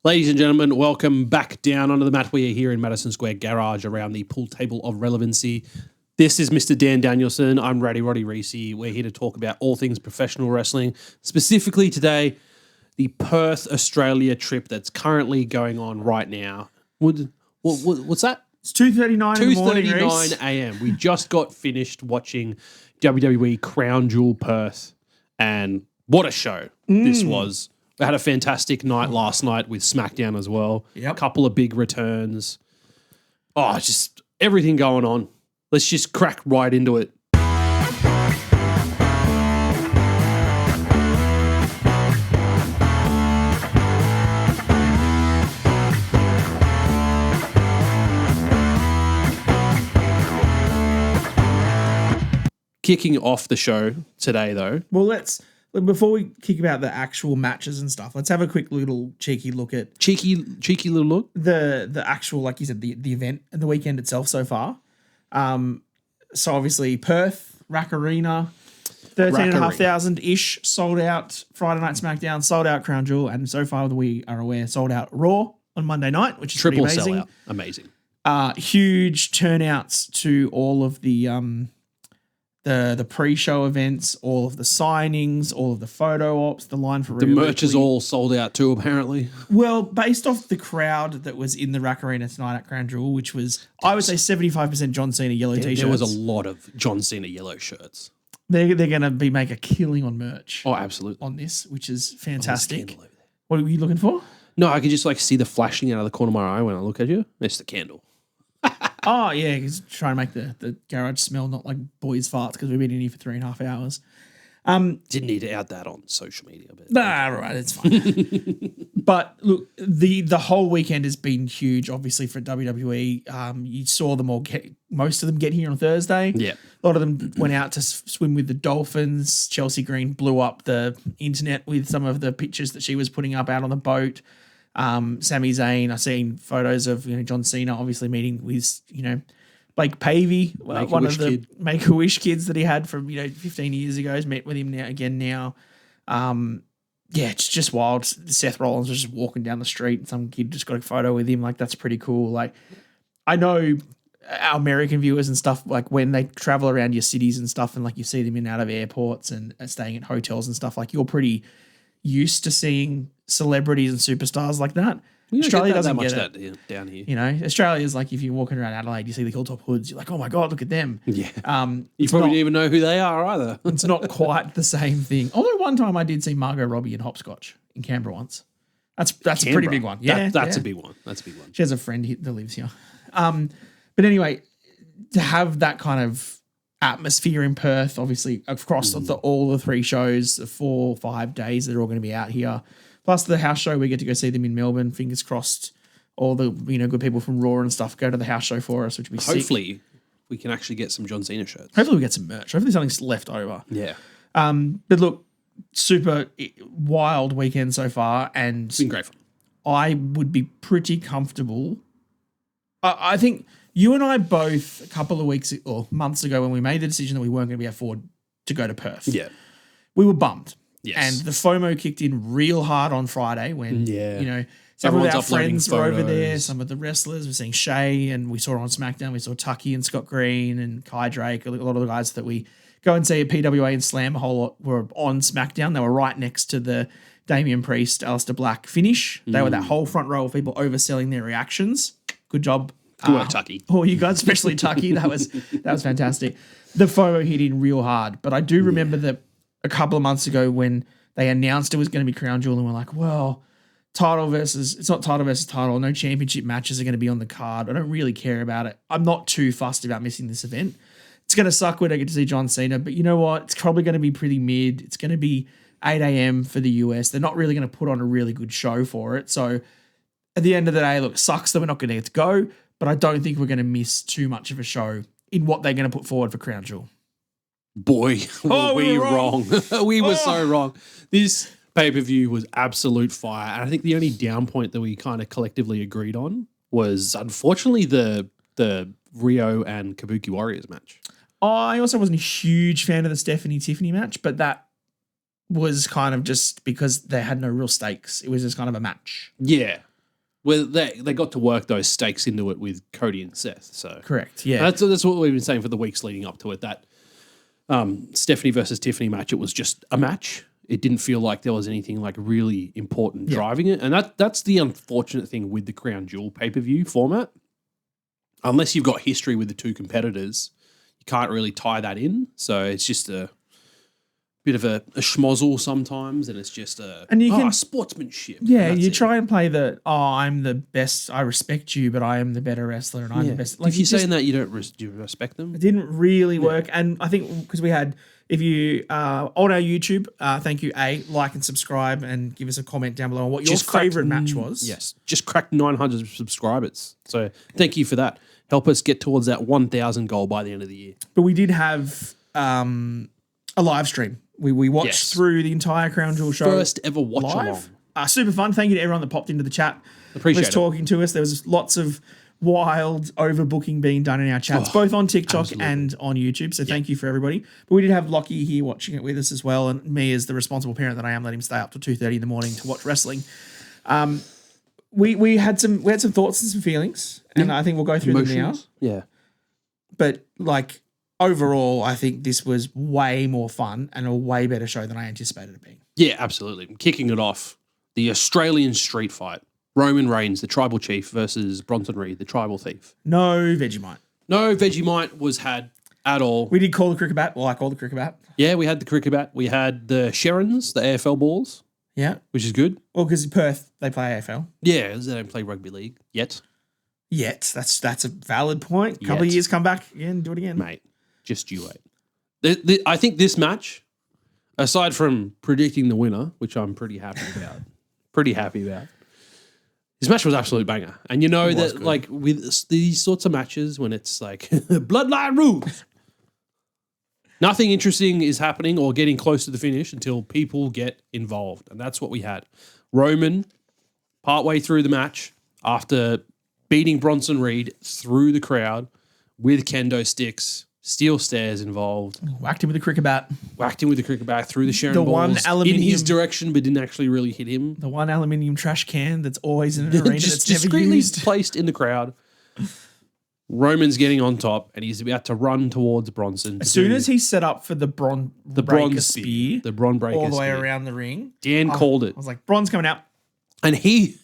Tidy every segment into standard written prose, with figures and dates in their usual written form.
Ladies and gentlemen, welcome back down onto the mat. We are here in Madison Square Garage around the pool table of relevancy. This is Mr. Dan Danielson. I'm Roddy Reece. We're here to talk about all things professional wrestling. Specifically today, the Perth, Australia trip that's currently going on right now. What's that? It's 2:39 in the morning, 2:39 a.m. We just got finished watching WWE Crown Jewel Perth, and what a show this was. We had a fantastic night last night with SmackDown as well. Yep. A couple of big returns. Oh, just everything going on. Let's just crack right into it. Kicking off the show today, though. Well, before we kick about the actual matches and stuff, let's have a quick little cheeky look at Cheeky little look. the actual, like you said, the event and the weekend itself so far. So obviously Perth, Rack Arena, 13,500-ish sold out. Friday Night SmackDown sold out. Crown Jewel, and so far we are aware sold out Raw on Monday night, which is Triple pretty amazing. sellout. Amazing. Huge turnouts to all of the pre-show events, all of the signings, all of the photo ops, the line for The merch is all sold out too, apparently. Well, based off the crowd that was in the Rack Arena tonight at Crown Jewel, which was, I would say, 75% John Cena yellow t-shirts. There was a lot of John Cena yellow shirts. They're going to make a killing on merch. Oh, absolutely. On this, which is fantastic. Candle over there. What are you looking for? No, I could just see the flashing out of the corner of my eye when I look at you. It's the candle. Oh, yeah, because trying to make the garage smell not like boys' farts because we've been in here for 3.5 hours. Didn't need to out that on social media. But Nah, right, it's fine. But look, the whole weekend has been huge, obviously, for WWE. You saw them all most of them get here on Thursday. Yeah. A lot of them went out to swim with the dolphins. Chelsea Green blew up the internet with some of the pictures that she was putting up out on the boat. Sami Zayn, I've seen photos of John Cena obviously meeting with Blake Pavey, one of the Make-A-Wish kids that he had from 15 years ago. He's met with him now. Yeah, it's just wild. Seth Rollins was just walking down the street and some kid just got a photo with him. Like, that's pretty cool. Like, I know our American viewers and stuff, like when they travel around your cities and stuff and like you see them in and out of airports and staying at hotels and stuff, like you're pretty used to seeing celebrities and superstars like that. Australia doesn't get that down here. Australia's like if you're walking around Adelaide, you see the Hilltop Hoods, you're like, oh my God, look at them. Yeah. You probably didn't even know who they are either. It's not quite the same thing. Although one time I did see Margot Robbie in Hopscotch in Canberra once. That's a pretty big one. Yeah, that's a big one. That's a big one. She has a friend that lives here. But anyway, to have that kind of atmosphere in Perth, obviously across all the three shows, the 4 or 5 days they're all going to be out here. Plus the house show, we get to go see them in Melbourne. Fingers crossed, all the good people from Raw and stuff go to the house show for us, which would be Hopefully, sick. we can actually get some John Cena shirts. Hopefully we get some merch. Hopefully something's left over. Yeah. But look, super wild weekend so far, and It's been great fun. I would be pretty comfortable. I think you and I both a couple of weeks or months ago when we made the decision that we weren't going to be afford to go to Perth. Yeah. We were bummed. Yes. And the FOMO kicked in real hard on Friday when, some Everyone's of our friends were over there, photos. some of the wrestlers. We're seeing Shay, and we saw on SmackDown, we saw Tucky and Scott Green and Kai Drake, a lot of the guys that we go and see at PWA and Slam a whole lot were on SmackDown. They were right next to the Damian Priest, Aleister Black finish. They were that whole front row of people overselling their reactions. Good job. Good work, Tucky. Oh, you guys, especially Tucky. That was fantastic. The FOMO hit in real hard. But I do remember that a couple of months ago when they announced it was going to be Crown Jewel and we're like, well, it's not title versus title. No championship matches are going to be on the card. I don't really care about it. I'm not too fussed about missing this event. It's going to suck when I get to see John Cena, but you know what? It's probably going to be pretty mid. It's going to be 8 a.m. for the US. They're not really going to put on a really good show for it. So at the end of the day, look, it sucks that we're not going to get to go, but I don't think we're going to miss too much of a show in what they're going to put forward for Crown Jewel. Boy, were we wrong. We were so wrong. This pay-per-view was absolute fire. And I think the only down point that we kind of collectively agreed on was, unfortunately, the Rio and Kabuki Warriors match. I also wasn't a huge fan of the Stephanie Tiffany match, but that was kind of just because they had no real stakes. It was just kind of a match. Yeah. Where they got to work those stakes into it with Cody and Seth. So Correct. Yeah. that's what we've been saying for the weeks leading up to it. That Stephanie versus Tiffany match, it was just a match. It didn't feel like there was anything like really important driving it. And that's the unfortunate thing with the Crown Jewel pay-per-view format. Unless you've got history with the two competitors, you can't really tie that in. So it's just a bit of a schmozzle sometimes, and it's just sportsmanship. Yeah, you try and play I'm the best, I respect you, but I am the better wrestler and I'm the best. Like, if you're saying that you don't do you respect them? It didn't really work. And I think because we had, if you on our YouTube, thank you, like and subscribe and give us a comment down below on what your favourite match was. Yes, just cracked 900 subscribers. So thank you for that. Help us get towards that 1,000 goal by the end of the year. But we did have a live stream. We watched through the entire Crown Jewel show. First ever watch live. along. Super fun. Thank you to everyone that popped into the chat. Appreciate it. Talking to us. There was lots of wild overbooking being done in our chats, both on TikTok and on YouTube. So thank you for everybody. But we did have Lockie here watching it with us as well, and me as the responsible parent that I am, let him stay up till 2:30 in the morning to watch wrestling. We had some thoughts and some feelings, and I think we'll go through them now. Yeah. But like overall, I think this was way more fun and a way better show than I anticipated it being. Yeah, absolutely. Kicking it off, the Australian street fight. Roman Reigns, the tribal chief, versus Bronson Reed, the tribal thief. No Vegemite. No Vegemite was had at all. We did call the cricket bat. Well, I called the cricket bat. Yeah, we had the cricket bat. We had the Sherrans, the AFL balls. Yeah. Which is good. Well, because in Perth, they play AFL. Yeah, they don't play rugby league yet. Yet. That's a valid point. A couple of years, come back again, do it again. Mate, just you wait. I think this match, aside from predicting the winner, which I'm pretty happy about, this match was absolute banger. And you know that, like, with these sorts of matches, when it's like bloodline rules, nothing interesting is happening or getting close to the finish until people get involved. And that's what we had. Roman, partway through the match, after beating Bronson Reed through the crowd with kendo sticks, steel stairs involved. Whacked him with the cricket bat. Through the Sharon balls in his direction, but didn't actually really hit him. The one aluminium trash can that's always in an arena just that's never used. Placed in the crowd. Roman's getting on top, and he's about to run towards Bronson. As soon as he's set up for the bronze spear, the bronze breaker all the way spear. around the ring, Dan called it. I was like, bronze coming out. And he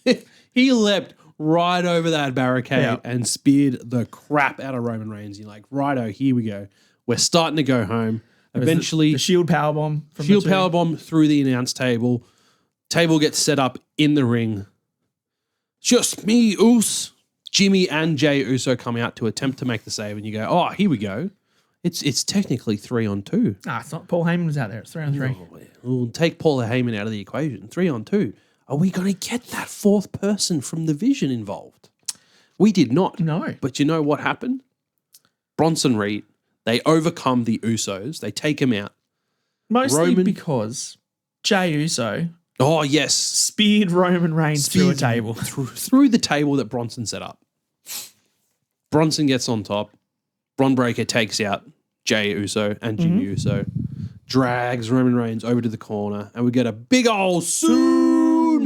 leapt right over that barricade and speared the crap out of Roman Reigns. You're like, righto, here we go. We're starting to go home. Eventually, the shield powerbomb. Shield powerbomb through the announce table. Table gets set up in the ring. Just me, Uso. Jimmy and Jay Uso come out to attempt to make the save, and you go, oh, here we go. It's technically 3-on-2. It's not. Paul Heyman was out there. It's 3-on-3. Oh, we'll take Paul Heyman out of the equation. 3-on-2. Are we going to get that fourth person from the Vision involved? We did not. No. But you know what happened? Bronson Reed, they overcome the Usos. They take him out. Mostly because Jay Uso speared Roman Reigns through a table. Through the table that Bronson set up. Bronson gets on top. Bron Breaker takes out Jay Uso and Jimmy Uso. Drags Roman Reigns over to the corner. And we get a big old tsunami.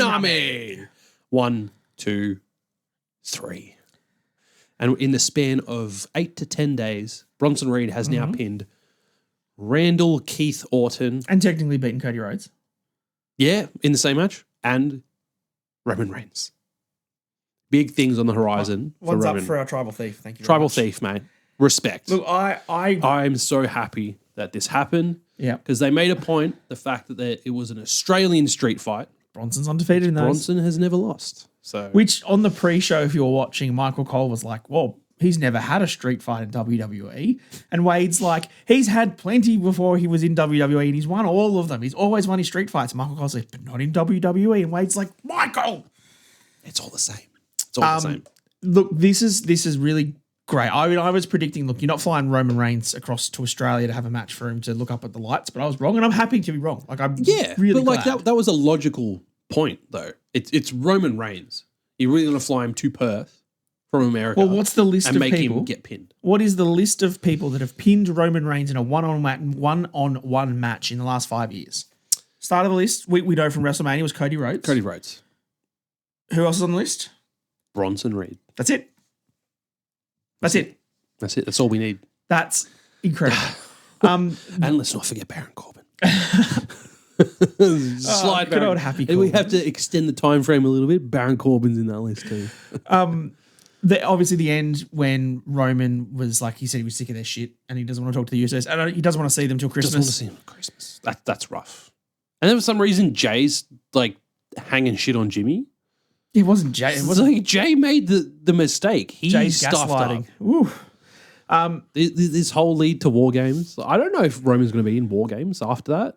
1, 2, 3. And in the span of 8 to 10 days, Bronson Reed has now pinned Randall Keith Orton. And technically beaten Cody Rhodes. Yeah, in the same match. And Roman Reigns. Big things on the horizon. One's for up Roman. for our Tribal Thief. Thank you very Tribal much. Thief, mate. Respect. Look, I'm so happy that this happened. Yeah. Because they made a point, the fact that it was an Australian street fight. Bronson's undefeated in those. Bronson has never lost. So, which on the pre-show, if you were watching, Michael Cole was like, well, he's never had a street fight in WWE. And Wade's like, he's had plenty before he was in WWE and he's won all of them. He's always won his street fights. And Michael Cole's like, but not in WWE. And Wade's like, Michael! It's all the same. It's all the same. Look, this is really great. I mean, I was predicting, look, you're not flying Roman Reigns across to Australia to have a match for him to look up at the lights, but I was wrong, and I'm happy to be wrong. Like, I'm really but glad. like that was a logical point, though. It's Roman Reigns. You're really going to fly him to Perth from America. Well, what's the list and of make people? him get pinned? What is the list of people that have pinned Roman Reigns in a one-on-one match in the last 5 years? Start of the list, we know from WrestleMania was Cody Rhodes. Cody Rhodes. Who else is on the list? Bronson Reed. That's it. That's it. That's it. That's all we need. That's incredible. And let's not forget Baron Corbin. Slide good old Happy And we Corbin. have to extend the time frame a little bit. Baron Corbin's in that list too. Obviously, the end when Roman was like, he said he was sick of their shit and he doesn't want to talk to the Usos. And he doesn't want to see them till Christmas. Just want to see him at Christmas. That's rough. And then for some reason, Jay's like hanging shit on Jimmy. It wasn't Jay. It It's wasn't like Jay made the mistake. He Jay's stuffed gaslighting. up. Ooh. This whole lead to War Games. I don't know if Roman's going to be in War Games after that.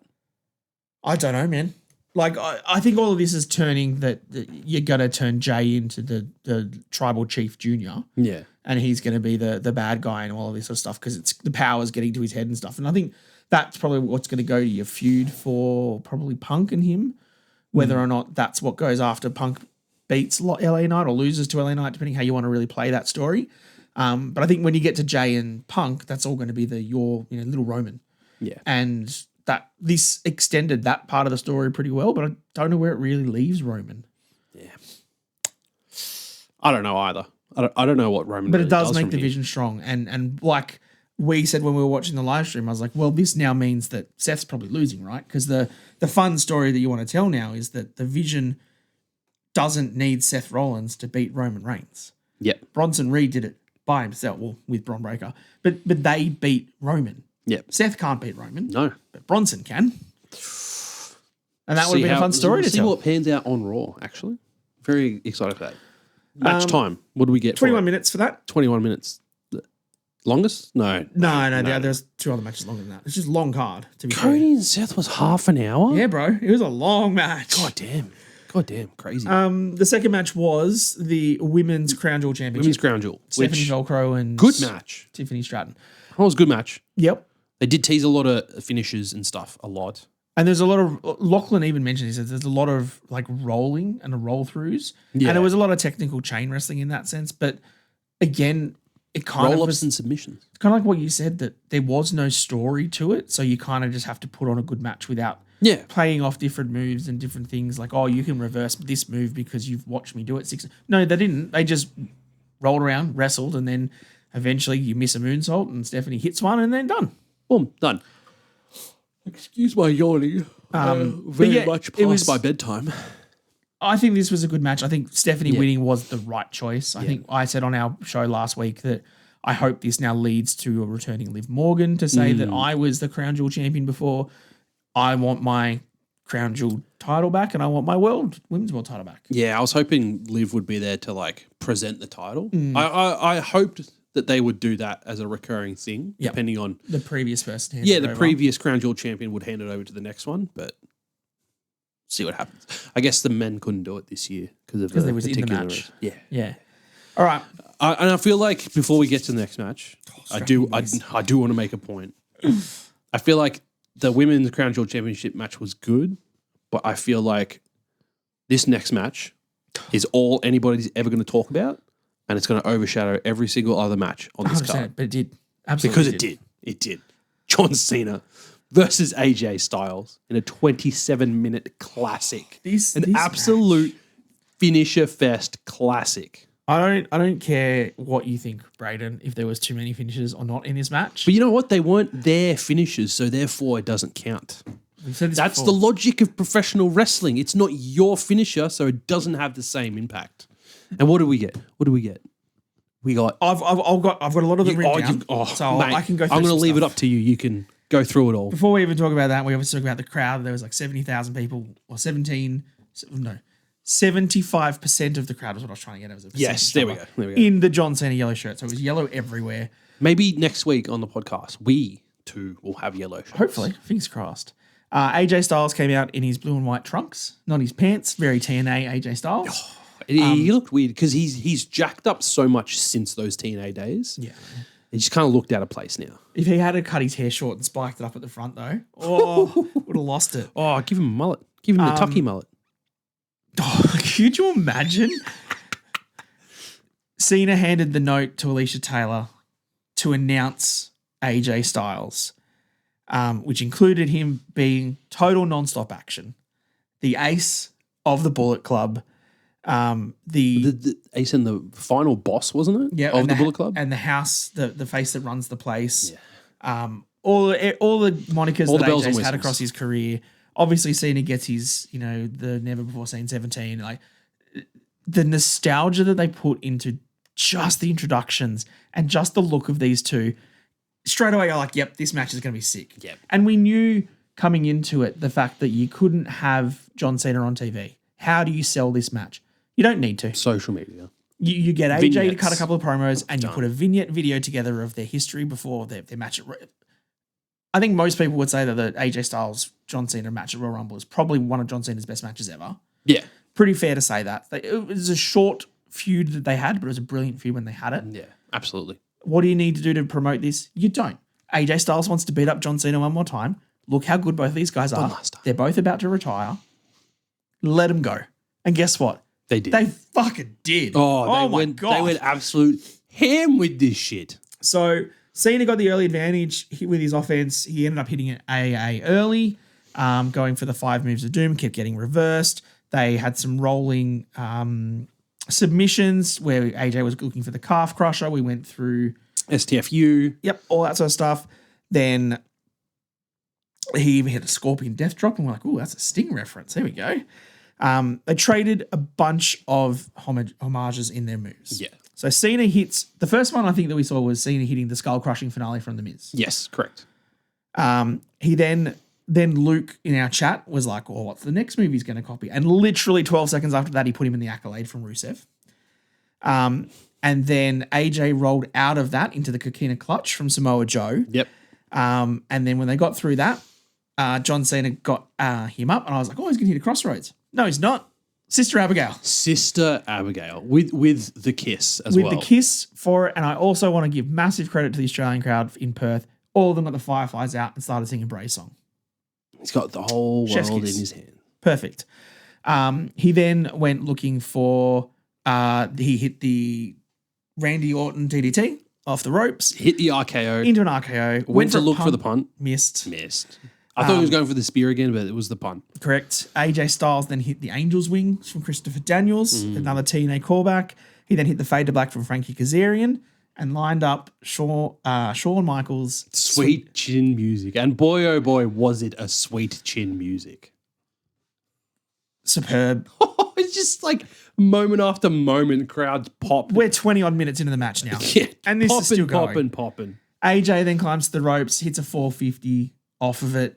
I don't know, man. Like, I think all of this is turning that you're going to turn Jay into the tribal chief junior. Yeah. And he's going to be the bad guy and all of this sort of stuff because it's the power's getting to his head and stuff. And I think that's probably what's going to go to your feud for probably Punk and him, whether or not that's what goes after Punk beats LA Knight or loses to LA Knight, depending how you want to really play that story. But I think when you get to Jay and Punk, that's all going to be your little Roman. Yeah. And that this extended that part of the story pretty well, but I don't know where it really leaves Roman. Yeah. I don't know either. I don't know what Roman But really it does make from the here. vision strong. And like we said when we were watching the live stream, I was like, well, this now means that Seth's probably losing, right? Because the fun story that you want to tell now is that the vision doesn't need Seth Rollins to beat Roman Reigns. Yep. Bronson Reed did it by himself, well, with Braun Breaker. But they beat Roman. Yep. Seth can't beat Roman. No. But Bronson can. And that would have been a fun story to see tell. what pans out on Raw, actually. Very excited for that. Match time. What do we get 21 for it? minutes for that. 21 minutes. Longest? No. No. There's two other matches longer than that. It's just long card, to be fair. Cody and Seth was half an hour? Yeah, bro. It was a long match. God damn. Crazy. The second match was the Women's Crown Jewel Championship. Women's Crown Jewel. Stephanie Which, Velcro and good match. Tiffany Stratton. That was a good match. Yep. They did tease a lot of finishes and stuff. A lot. And there's a lot of, Lachlan even mentioned, he said there's a lot of like rolling and roll throughs. Yeah. And there was a lot of technical chain wrestling in that sense. But again, it kind of Roll-ups was and submissions. kind of like what you said, that there was no story to it. So you kind of just have to put on a good match without Yeah. playing off different moves and different things. Like, oh, you can reverse this move because you've watched me do it six. No, they didn't. They just rolled around, wrestled, and then eventually you miss a moonsault and Stephanie hits one and then done. Boom. Done. Excuse my yawning. Very yeah, much it was- past my bedtime. I think this was a good match. I think Stephanie winning was the right choice. I think I said on our show last week that I hope this now leads to a returning Liv Morgan to say that I was the Crown Jewel champion before. I want my Crown Jewel title back and I want my women's world title back. Yeah, I was hoping Liv would be there to like present the title. I hoped that they would do that as a recurring thing, Yep. depending on The previous person. handed yeah, it the over. previous Crown Jewel champion would hand it over to the next one, but see what happens. I guess the men couldn't do it this year because of they was in the particular match. reason. Yeah. Yeah. All right. And I feel like before we get to the next match, I do Strapping knees. I do want to make a point. I feel like the women's Crown Jewel Championship match was good, but I feel like this next match is all anybody's ever going to talk about, and it's going to overshadow every single other match on this 100%, card. but it did. Absolutely. Because it did. It did. John Cena versus AJ Styles in a 27-minute classic. This Absolute finisher fest classic. I don't care what you think, Braden, if there was too many finishes or not in this match. But you know what? They weren't their finishes, so therefore it doesn't count. We've said this That's before. the logic of professional wrestling. It's not your finisher, so it doesn't have the same impact. And what do we get? We got. I've got a lot of them written down, so mate, I can go through I'm going to some leave it stuff. up to you. You can go through it all. Before we even talk about that, we obviously talk about the crowd. There was like 70,000 people, or 75% of the crowd was what I was trying to get. It was a Yes, percentage there we number go. There we go. In the John Cena yellow shirt. So it was yellow everywhere. Maybe next week on the podcast, we too will have yellow shirts. Hopefully, fingers crossed. AJ Styles came out in his blue and white trunks, not his pants. Very TNA AJ Styles. He looked weird because he's jacked up so much since those TNA days. Yeah. He just kind of looked out of place now. If he had cut his hair short and spiked it up at the front, though, would have lost it. Oh, give him a mullet. Give him the Tucky mullet. Oh, could you imagine? Cena handed the note to Alicia Taylor to announce AJ Styles, which included him being total non-stop action, the ace of the Bullet Club, The Ace and the final boss, wasn't it? Yeah, of the Bullet Club. And the house, the face that runs the place. Yeah. All the monikers All that the bells and AJ's had whistles. across his career. Obviously, Cena gets his, the never before seen 17. Like the nostalgia that they put into just the introductions and just the look of these two. Straight away, you're like, yep, this match is going to be sick. Yep. And we knew coming into it the fact that you couldn't have John Cena on TV. How do you sell this match? You don't need to. Social media. You get AJ Vignettes. to cut a couple of promos and you put a vignette video together of their history before their match. I think most people would say that the AJ Styles John Cena match at Royal Rumble is probably one of John Cena's best matches ever. Yeah. Pretty fair to say that. It was a short feud that they had, but it was a brilliant feud when they had it. Yeah, absolutely. What do you need to do to promote this? You don't. AJ Styles wants to beat up John Cena one more time. Look how good both of these guys are. last time. They're both about to retire. Let them go. And guess what? They did. They fucking did. my my God. They went absolute ham with this shit. So Cena got the early advantage with his offense. He ended up hitting it AA early, going for the 5 moves of doom, kept getting reversed. They had some rolling submissions where AJ was looking for the calf crusher. We went through STFU. Yep, all that sort of stuff. Then he even hit a Scorpion Death Drop, and we're like, "Ooh, that's a Sting reference." Here we go. They traded a bunch of homages in their moves. Yeah. So Cena hits the first one. I think that we saw was Cena hitting the skull crushing finale from The Miz. Yes, correct. He then Luke in our chat was like, "Oh, what's the next move he's going to copy?" And literally 12 seconds after that, he put him in the accolade from Rusev. And then AJ rolled out of that into the Coquina Clutch from Samoa Joe. Yep. And then when they got through that, John Cena got him up, and I was like, "Oh, he's going to hit a crossroads." No, he's not. Sister Abigail. Sister Abigail with the kiss as With well. the kiss for it. And I also want to give massive credit to the Australian crowd in Perth. All of them got the Fireflies out and started singing Bray's song. He's got the whole Chef's world in kiss. his hand. Perfect. He then went looking for, he hit the Randy Orton DDT off the ropes. Hit the RKO. Into an RKO. Went to a look for the punt. Missed. I thought he was going for the spear again, but it was the punt. Correct. AJ Styles then hit the Angel's Wings from Christopher Daniels, another TNA callback. He then hit the Fade to Black from Frankie Kazarian and lined up Shawn Michaels. Sweet chin music. And boy, oh boy, was it a sweet chin music. Superb. It's just like moment after moment, crowds pop. We're 20 odd minutes into the match now. Yeah, And this is still going. Popping. AJ then climbs to the ropes, hits a 450 off of it.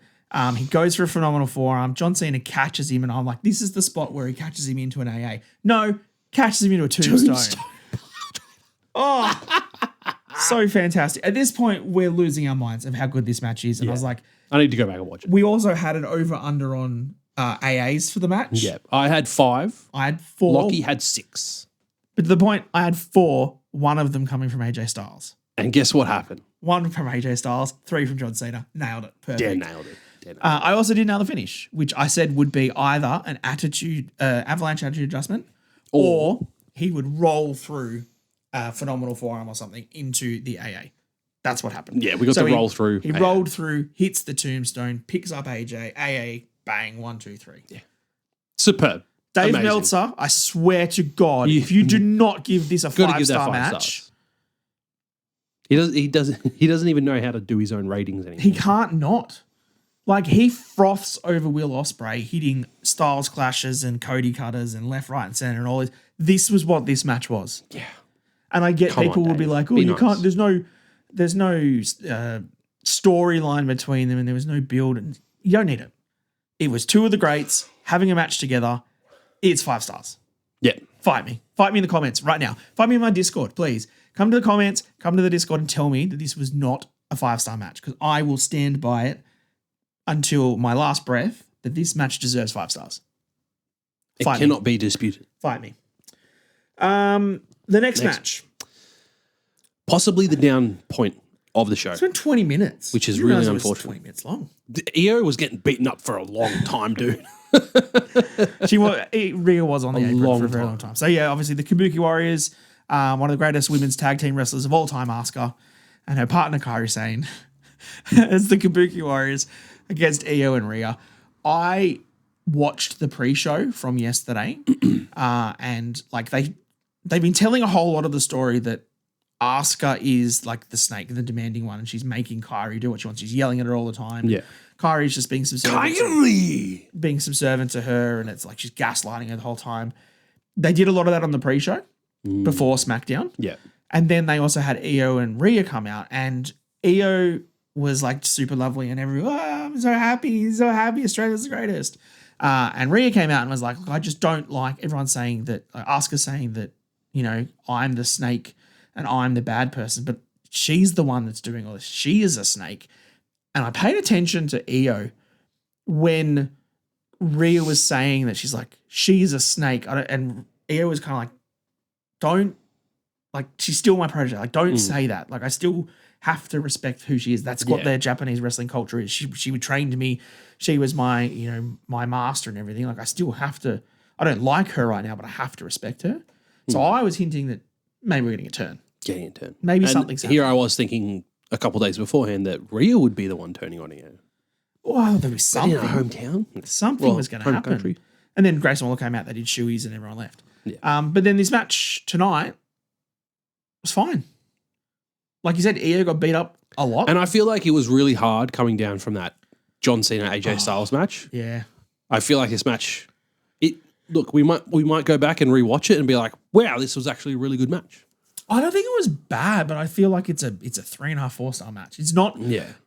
He goes for a phenomenal forearm. John Cena catches him, and I'm like, this is the spot where he catches him into an AA. No, catches him into a tombstone. Oh, so fantastic. At this point, we're losing our minds of how good this match is. And I was like, I need to go back and watch it. we also had an over-under on AAs for the match. Yeah. I had 5. I had 4. Lockie had 6. But to the point, I had 4, one of them coming from AJ Styles. And guess what happened? 1 from AJ Styles, 3 from John Cena. Nailed it. Perfect. Dan nailed it. I also did nail the finish, which I said would be either an avalanche attitude adjustment, or he would roll through a phenomenal forearm or something into the AA. That's what happened. Yeah, we got to roll through. He rolled through, hits the tombstone, picks up AJ, AA, bang, 1, 2, 3. Yeah. Superb. Dave Amazing. Meltzer, I swear to God, if you do not give this a Gotta give that 5-star 5 match, stars. He doesn't even know how to do his own ratings anymore. he can't not. Like, he froths over Will Ospreay, hitting Styles clashes and Cody cutters and left, right, and center and all this. This was what this match was. Yeah. And I get Come people on, will be Dave. like, oh, Be you nice. can't, there's no storyline between them and there was no build. And you don't need it. It was 2 of the greats having a match together. It's 5 stars. Yeah. Fight me. Fight me in the comments right now. Fight me in my Discord, please. Come to the comments, come to the Discord and tell me that this was not a 5-star match, because I will stand by it until my last breath that this match deserves 5 stars. It Fight me. cannot be disputed. Fight me. The next match. Possibly the down point of the show. It's been 20 minutes. Which is Didn't really realize it was unfortunate. 20 minutes long. The EO was getting beaten up for a long time, dude. Rhea was on the apron long for a very time. long time. So yeah, obviously the Kabuki Warriors, one of the greatest women's tag team wrestlers of all time, Asuka, and her partner Kairi Sane as the Kabuki Warriors against Io and Rhea. I watched the pre-show from yesterday, and like they've been telling a whole lot of the story that Asuka is like the snake, the demanding one, and she's making Kairi do what she wants. She's yelling at her all the time. Yeah. Kairi's just being subservient. Kyrie! Being subservient to her, and it's like she's gaslighting her the whole time. They did a lot of that on the pre-show before SmackDown. Yeah. And then they also had Io and Rhea come out, and Io was like super lovely, and everyone, I'm so happy, Australia's the greatest. And Rhea came out and was like, I just don't like everyone saying that, Asuka saying that, I'm the snake and I'm the bad person, but she's the one that's doing all this. She is a snake. And I paid attention to Io when Rhea was saying that she's like, she's a snake. And Io was kind of like, don't, like, she's still my protege. Like, don't say that. Like, I still have to respect who she is. That's what their Japanese wrestling culture is. She would train to me. She was my, my master and everything. Like, I still have to, I don't like her right now, but I have to respect her. So I was hinting that maybe we're getting a turn. Maybe something's happening. Here I was thinking a couple of days beforehand that Rhea would be the one turning on Io. Well, there was something. In her hometown? Something was going to happen. Country. And then Grayson Waller came out, they did shoeies and everyone left. Yeah. But then this match tonight was fine. Like you said, Io got beat up a lot. And I feel like it was really hard coming down from that John Cena AJ Styles match. Yeah. I feel like this match, we might go back and rewatch it and be like, wow, this was actually a really good match. I don't think it was bad, but I feel like it's a 3.5, 4-star match. It's not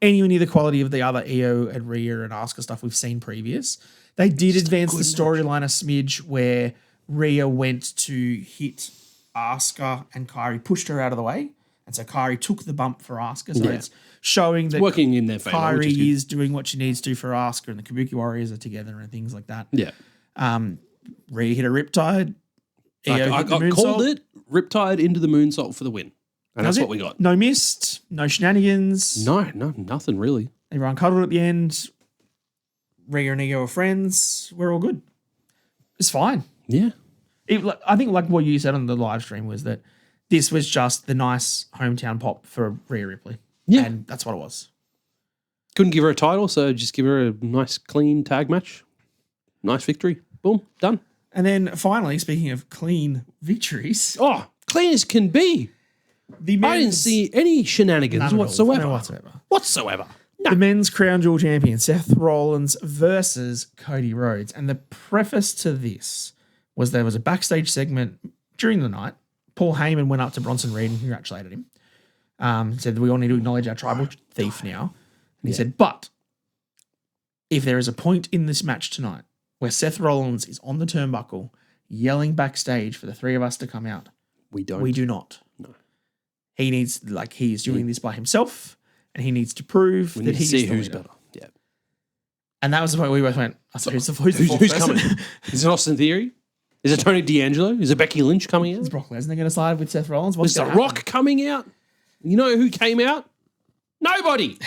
anywhere near the quality of the other Io and Rhea and Asuka stuff we've seen previous. They did advance the storyline a smidge where Rhea went to hit Asuka and Kairi pushed her out of the way. And so Kairi took the bump for Asuka. So it's showing that working in their favor, Kairi is doing what she needs to for Asuka, and the Kabuki Warriors are together and things like that. Yeah. Rhea hit a Riptide. I called it Riptide into the moonsault for the win. And that's what we got. No missed, no shenanigans. No, nothing really. Everyone cuddled at the end. Rhea and Io are friends. We're all good. It's fine. Yeah. I think like what you said on the live stream was that this was just the nice hometown pop for Rhea Ripley. Yeah. And that's what it was. Couldn't give her a title, so just give her a nice, clean tag match. Nice victory. Boom, done. And then finally, speaking of clean victories. Oh, clean as can be. I didn't see any shenanigans whatsoever. Whatsoever. No. The men's crown jewel champion, Seth Rollins versus Cody Rhodes. And the preface to this was there was a backstage segment during the night. Paul Heyman went up to Bronson Reed and congratulated him. Said that we all need to acknowledge our tribal thief now. And he said, but if there is a point in this match tonight where Seth Rollins is on the turnbuckle yelling backstage for the three of us to come out, we do not. No. He needs, like, he is doing this by himself, and he needs to prove that he's the who's leader. better. Yeah. And that was the point we both went, who's coming? Is it Austin Theory? Is it Tony D'Angelo? Is it Becky Lynch coming out? Is Brock Lesnar going to side with Seth Rollins? Is The Rock coming out? You know who came out? Nobody.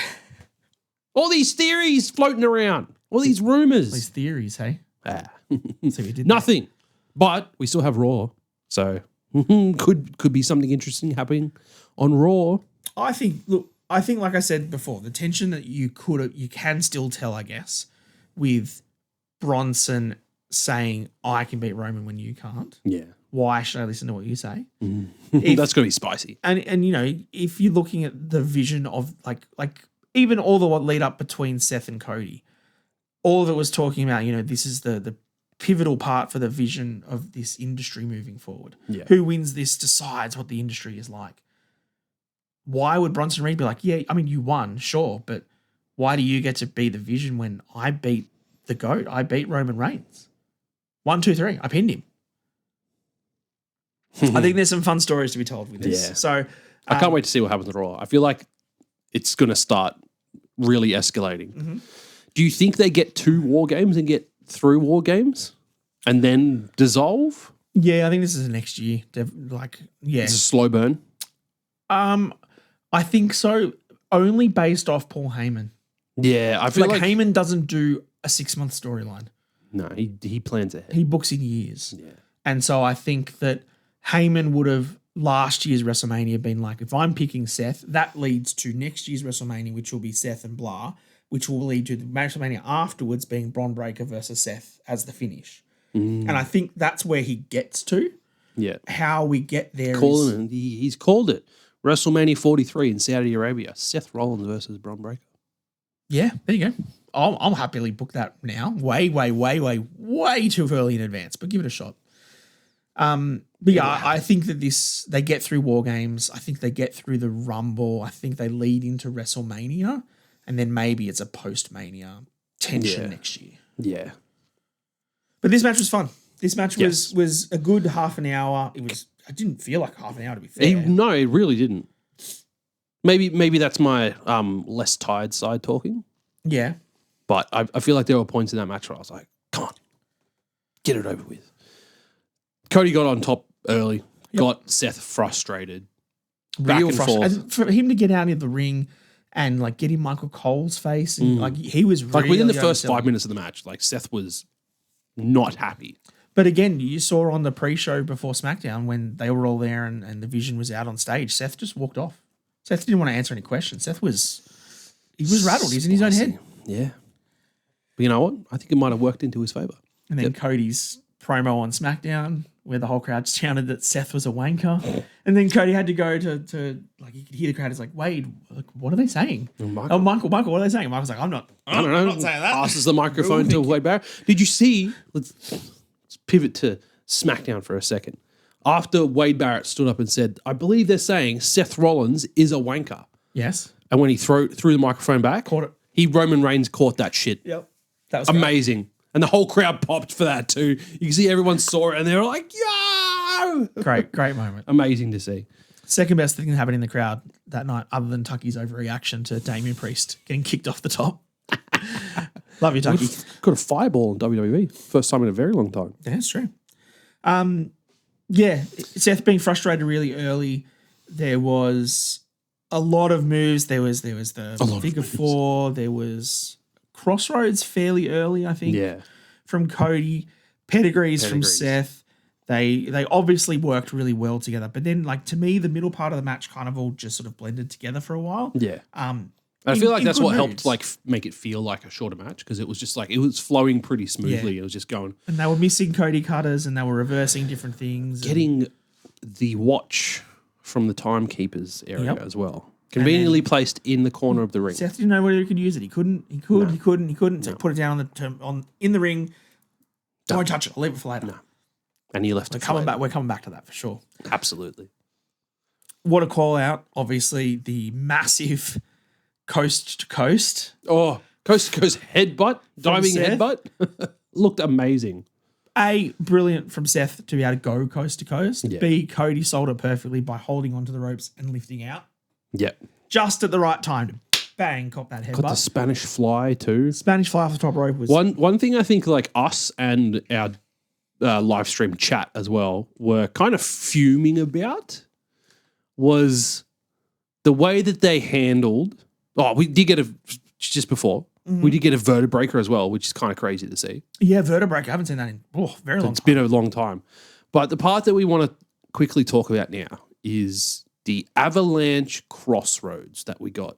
All these theories floating around. All these rumors. These theories, hey? So we did nothing. But we still have Raw. So could be something interesting happening on Raw. I think, like I said before, the tension that you can still tell, I guess, with Bronson saying, I can beat Roman when you can't. Yeah. Why should I listen to what you say? That's going to be spicy. And if you're looking at the vision of like even all the lead up between Seth and Cody, all of it was talking about, this is the pivotal part for the vision of this industry moving forward. Yeah. Who wins this decides what the industry is like. Why would Bronson Reed be like, yeah, I mean, you won, sure, but why do you get to be the vision when I beat the GOAT? I beat Roman Reigns. 1, 2, 3. I pinned him. I think there's some fun stories to be told with this. Yeah. So I can't wait to see what happens in Raw. I feel like it's going to start really escalating. Mm-hmm. Do you think they get 2 War Games and get through War Games and then dissolve? Yeah, I think this is next year. It's a slow burn. I think so. Only based off Paul Heyman. Yeah, I feel like Heyman doesn't do a 6-month storyline. No, he plans ahead. He books in years. Yeah. And so I think that Heyman would have last year's WrestleMania been like, if I'm picking Seth, that leads to next year's WrestleMania, which will be Seth and blah. which will lead to the WrestleMania afterwards being Bron Breakker versus Seth as the finish. And I think that's where he gets to. Yeah. How we get there Calling it. He's called it. WrestleMania 43 in Saudi Arabia. Seth Rollins versus Bron Breakker. Yeah, there you go. I'll happily book that now. Way too early in advance, but give it a shot. But yeah, I think that they get through War Games. I think they get through the Rumble. I think they lead into WrestleMania, and then maybe it's a post-Mania tension next year. Yeah. But this match was fun. This match was a good half an hour. I didn't feel like half an hour, to be fair. No, it really didn't. Maybe that's my less tired side talking. Yeah. But I feel like there were points in that match where I was like, come on, get it over with. Cody got on top early, got Seth frustrated. Real frustrated. And for him to get out of the ring and like get in Michael Cole's face, and like he was like really within the first 5 minutes of the match, like Seth was not happy. But again, you saw on the pre-show before SmackDown when they were all there and the Vision was out on stage, Seth just walked off. Seth didn't want to answer any questions. He was rattled. He's in his own head. Yeah. But you know what? I think it might have worked into his favor. And then Cody's promo on SmackDown where the whole crowd chanted that Seth was a wanker. And then Cody had to go to like, you could hear the crowd is like, Wade, like, what are they saying? Michael, what are they saying? Michael's like, I don't know. I'm not saying that. Passes the microphone to Wade Barrett. Did you see? Let's pivot to SmackDown for a second. After Wade Barrett stood up and said, I believe they're saying Seth Rollins is a wanker. Yes. And when he threw the microphone back, caught it. Roman Reigns caught that shit. Yep. That was amazing. Great. And the whole crowd popped for that too. You can see everyone saw it and they were like, yo! Great moment. Amazing to see. Second best thing that happened in the crowd that night, other than Tucky's overreaction to Damian Priest getting kicked off the top. Love you, Tucky. Got a fireball in WWE. First time in a very long time. Yeah, that's true. Yeah, Seth being frustrated really early. There was a lot of moves. There was the figure four. There was Crossroads fairly early, I think. Yeah. From Cody. Pedigrees from Seth. They obviously worked really well together. But then, like, to me, the middle part of the match kind of all just sort of blended together for a while. Yeah. I feel like that's what helped like make it feel like a shorter match because it was just like it was flowing pretty smoothly. Yeah. It was just going. And they were missing Cody cutters and they were reversing different things. Getting the watch from the timekeepers area as well. Conveniently placed in the corner of the ring. Seth didn't know whether he could use it. He couldn't. So put it down in the ring. Don't touch it. I'll leave it for later. No. And he left it. We're coming back to that for sure. Absolutely. What a call out. Obviously, the massive coast to coast. Oh, coast to coast headbutt, diving headbutt. Looked amazing. A, brilliant from Seth to be able to go coast to coast. Yeah. B, Cody sold it perfectly by holding onto the ropes and lifting out. Yep. Just at the right time to bang, cop that headbutt. Got the Spanish fly too. Spanish fly off the top rope was... One thing I think like us and our live stream chat as well were kind of fuming about was the way that they handled... Oh, we did get just before. We did get a vertebraker as well, which is kind of crazy to see. Yeah, vertebraker. I haven't seen that in very long time. It's been a long time. But the part that we want to quickly talk about now is the avalanche crossroads that we got.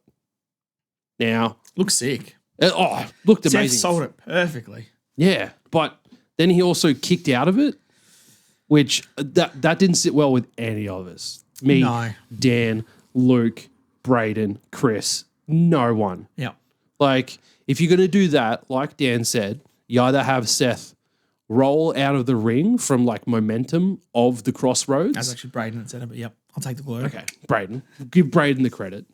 Now. Looks sick. Looked amazing. Seth sold it perfectly. Yeah, but then he also kicked out of it, which that didn't sit well with any of us. Me, Dan, Luke, Braden, Chris, no one. Yeah. Like, if you're going to do that, like Dan said, you either have Seth roll out of the ring from, like, momentum of the crossroads. That's actually Braden that said it, but yep, I'll take the glory. Okay, Braden. Give Braden the credit.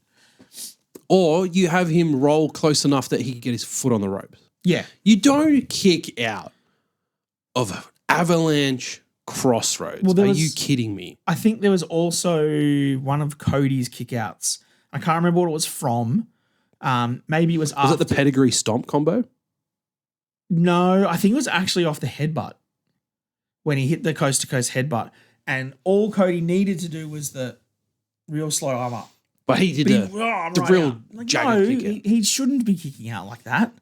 Or you have him roll close enough that he can get his foot on the ropes. Yeah. You don't kick out of avalanche crossroads. Well, Are you kidding me? I think there was also one of Cody's kickouts. I can't remember what it was from. Maybe it was after. Was it the pedigree stomp combo? No, I think it was actually off the headbutt when he hit the coast to coast headbutt, and all Cody needed to do was the real slow arm up. But he did the real jagged kick out. He shouldn't be kicking out like that.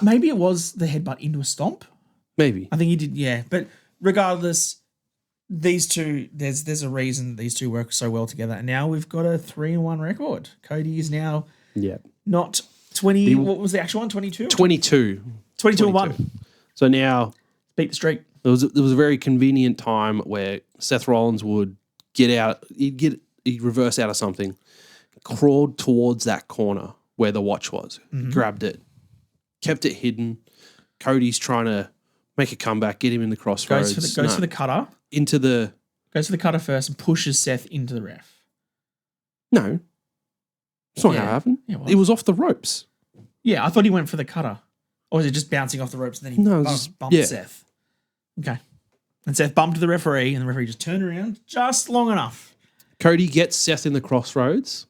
Maybe it was the headbutt into a stomp. Maybe. I think he did, yeah. But regardless, these two, there's a reason these two work so well together. And now we've got a 3-1 record. Cody is now not 20. What was the actual one? 22? 22. 22-1. So now Beat the streak. there was a very convenient time where Seth Rollins would get out, he'd reverse out of something, crawled towards that corner where the watch was, grabbed it, kept it hidden. Cody's trying to make a comeback, get him in the crossroads. Goes for the cutter. Goes for the cutter first and pushes Seth into the ref. No. That's not how it happened. Yeah, it was off the ropes. Yeah, I thought he went for the cutter. Or was it just bouncing off the ropes and then he bumped Seth? Okay. And Seth bumped the referee and the referee just turned around just long enough. Cody gets Seth in the crossroads.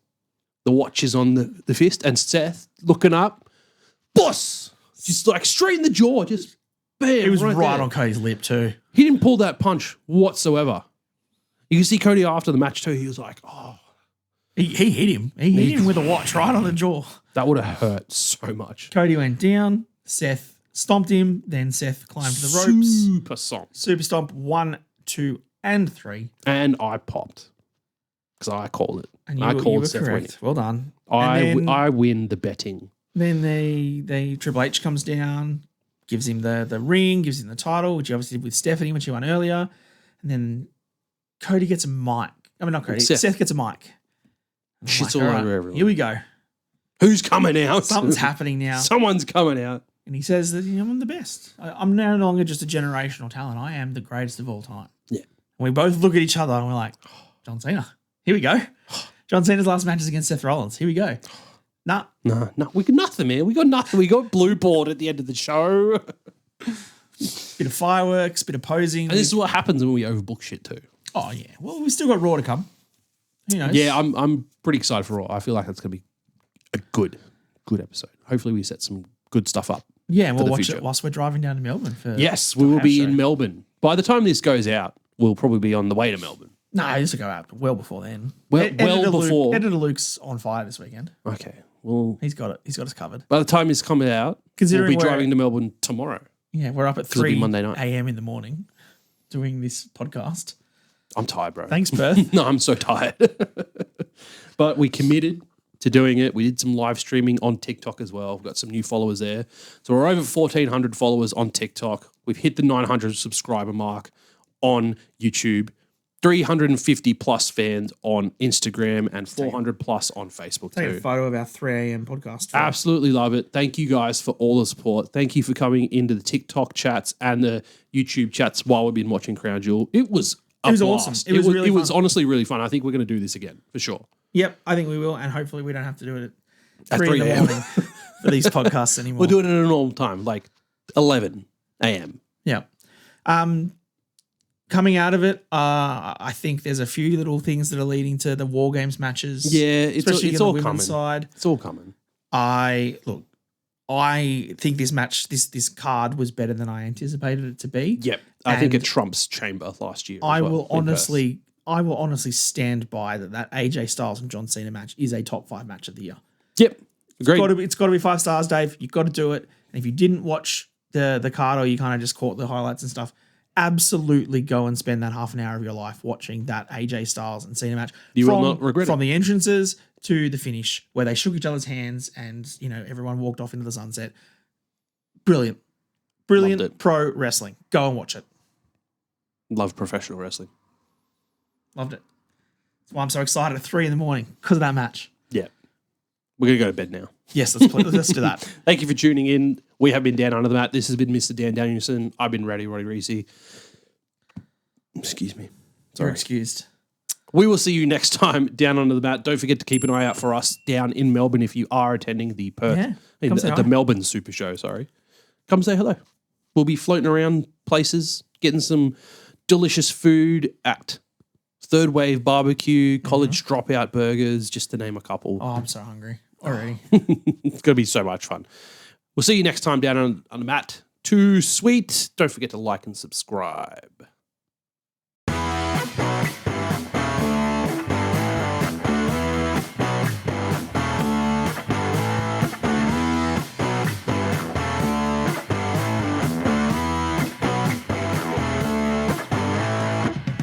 The watch is on the fist and Seth looking up. Boss! Just like straight in the jaw. Just bam. It was right there. on Cody's lip too. He didn't pull that punch whatsoever. You can see Cody after the match too. He was like, oh. He hit him. He hit him with a watch right on the jaw. That would have hurt so much. Cody went down. Seth stomped him. Then Seth climbed the ropes. Super stomp 1, 2, and 3. And I popped. Because I called it. And I called Seth winning. Well done. I win the betting. Then they Triple H comes down, gives him the ring, gives him the title, which he obviously did with Stephanie when she won earlier. And then Cody gets a mic. I mean, not Cody. Seth gets a mic. Shit's all over everyone. Here we go. Who's coming out? Something's happening now. Someone's coming out. And he says that I'm the best. I'm no longer just a generational talent. I am the greatest of all time. Yeah. And we both look at each other and we're like, John Cena. Here we go. John Cena's last match is against Seth Rollins. Here we go. Nah. No. We got nothing, man. We got nothing. We got blue board at the end of the show. Bit of fireworks, bit of posing. And this is what happens when we overbook shit too. Oh, yeah. Well, we've still got Raw to come. Who knows? Yeah, I'm pretty excited for Raw. I feel like it's going to be a good episode. Hopefully we set some good stuff up. Yeah, and we'll watch it whilst we're driving down to Melbourne. Yes, we will be in Melbourne. By the time this goes out, we'll probably be on the way to Melbourne. No, this will go out well before then. Well before. Editor Luke's on fire this weekend. Okay, well... He's got it. He's got us covered. By the time this comes out, we'll be driving to Melbourne tomorrow. Yeah, we're up at 3 Monday night. a.m. in the morning doing this podcast. I'm tired, bro. Thanks, Perth. No, I'm so tired. But we committed to doing it. We did some live streaming on TikTok as well. We've got some new followers there. So we're over 1,400 followers on TikTok. We've hit the 900 subscriber mark on YouTube. 350 plus fans on Instagram and 400 plus on Facebook Take too. a photo of our 3 a.m. podcast. Absolutely love it. Thank you guys for all the support. Thank you for coming into the TikTok chats and the YouTube chats while we've been watching Crown Jewel. It was awesome. It was really fun. It was honestly really fun. I think we're going to do this again for sure. Yep, I think we will, and hopefully we don't have to do it at 3 in the morning for these podcasts anymore. We'll do it at a normal time, like 11 a.m. Yeah. Coming out of it, I think there's a few little things that are leading to the War Games matches. Yeah, it's all coming. Side. It's all coming. I think this match, this card was better than I anticipated it to be. Yep, I think it trumps Chamber last year. I will honestly stand by that AJ Styles and John Cena match is a top 5 match of the year. Yep, agreed. It's got to be 5 stars, Dave. You've got to do it. And if you didn't watch the card or you kind of just caught the highlights and stuff, absolutely go and spend that half an hour of your life watching that AJ Styles and Cena match. You will not regret it. From the entrances to the finish, where they shook each other's hands and everyone walked off into the sunset. Brilliant pro wrestling. Go and watch it. Love professional wrestling. Loved it. That's why I'm so excited at 3 in the morning because of that match. Yeah, we're gonna go to bed now. Yes, let's do that. Thank you for tuning in. We have been Dan Under the Mat. This has been Mr. Dan Danielson. I've been Roddy Reece. Excuse me. Sorry. You're excused. We will see you next time down Under the Mat. Don't forget to keep an eye out for us down in Melbourne if you are attending the Perth, the Melbourne Super Show. Sorry, come say hello. We'll be floating around places, getting some delicious food at Third Wave Barbecue, College Dropout Burgers, just to name a couple. Oh, I'm so hungry already. It's going to be so much fun. We'll see you next time down on the mat. Too sweet. Don't forget to like and subscribe.